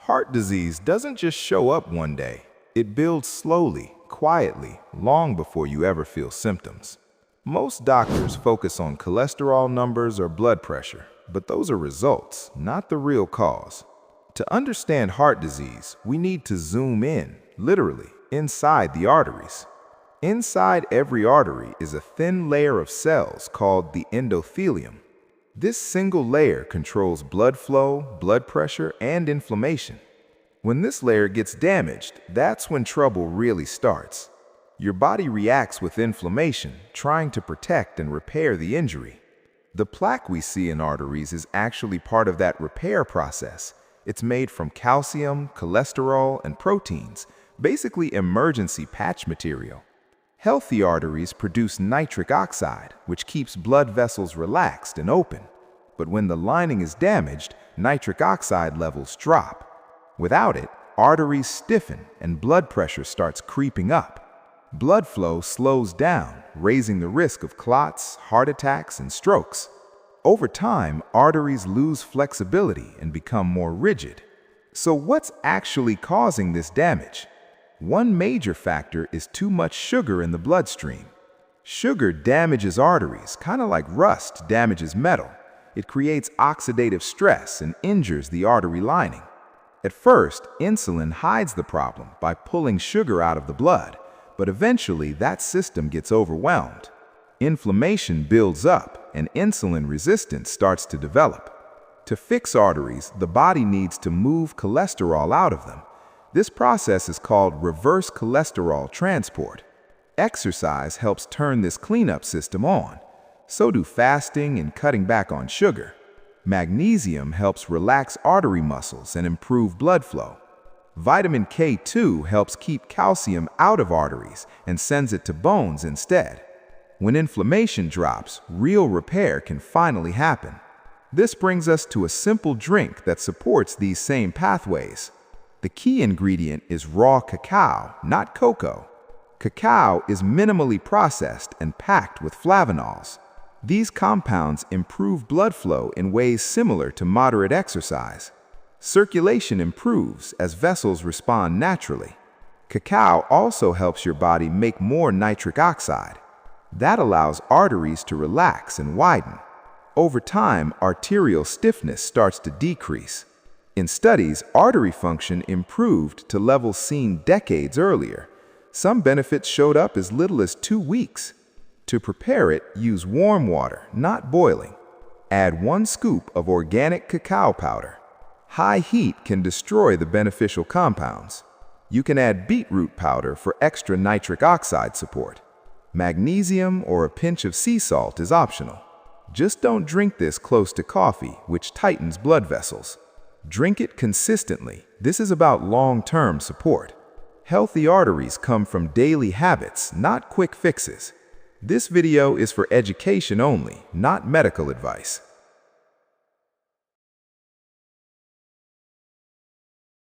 Heart disease doesn't just show up one day. It builds slowly, quietly, long before you ever feel symptoms. Most doctors focus on cholesterol numbers or blood pressure, but those are results, not the real cause. To understand heart disease, we need to zoom in, literally, inside the arteries. Inside every artery is a thin layer of cells called the endothelium. This single layer controls blood flow, blood pressure, and inflammation. When this layer gets damaged, that's when trouble really starts. Your body reacts with inflammation, trying to protect and repair the injury. The plaque we see in arteries is actually part of that repair process. It's made from calcium, cholesterol, and proteins, basically emergency patch material. Healthy arteries produce nitric oxide, which keeps blood vessels relaxed and open. But when the lining is damaged, nitric oxide levels drop. Without it, arteries stiffen and blood pressure starts creeping up. Blood flow slows down, raising the risk of clots, heart attacks, and strokes. Over time, arteries lose flexibility and become more rigid. So what's actually causing this damage? One major factor is too much sugar in the bloodstream. Sugar damages arteries, kind of like rust damages metal. It creates oxidative stress and injures the artery lining. At first, insulin hides the problem by pulling sugar out of the blood, but eventually that system gets overwhelmed. Inflammation builds up and insulin resistance starts to develop. To fix arteries, the body needs to move cholesterol out of them. This process is called reverse cholesterol transport. Exercise helps turn this cleanup system on. So do fasting and cutting back on sugar. Magnesium helps relax artery muscles and improve blood flow. Vitamin K2 helps keep calcium out of arteries and sends it to bones instead. When inflammation drops, real repair can finally happen. This brings us to a simple drink that supports these same pathways. The key ingredient is raw cacao, not cocoa. Cacao is minimally processed and packed with flavonols. These compounds improve blood flow in ways similar to moderate exercise. Circulation improves as vessels respond naturally. Cacao also helps your body make more nitric oxide. That allows arteries to relax and widen. Over time, arterial stiffness starts to decrease. In studies, artery function improved to levels seen decades earlier. Some benefits showed up as little as 2 weeks. To prepare it, use warm water, not boiling. Add 1 scoop of organic cacao powder. High heat can destroy the beneficial compounds. You can add beetroot powder for extra nitric oxide support. Magnesium or a pinch of sea salt is optional. Just don't drink this close to coffee, which tightens blood vessels. Drink it consistently. This is about long-term support. Healthy arteries come from daily habits, not quick fixes. This video is for education only, not medical advice.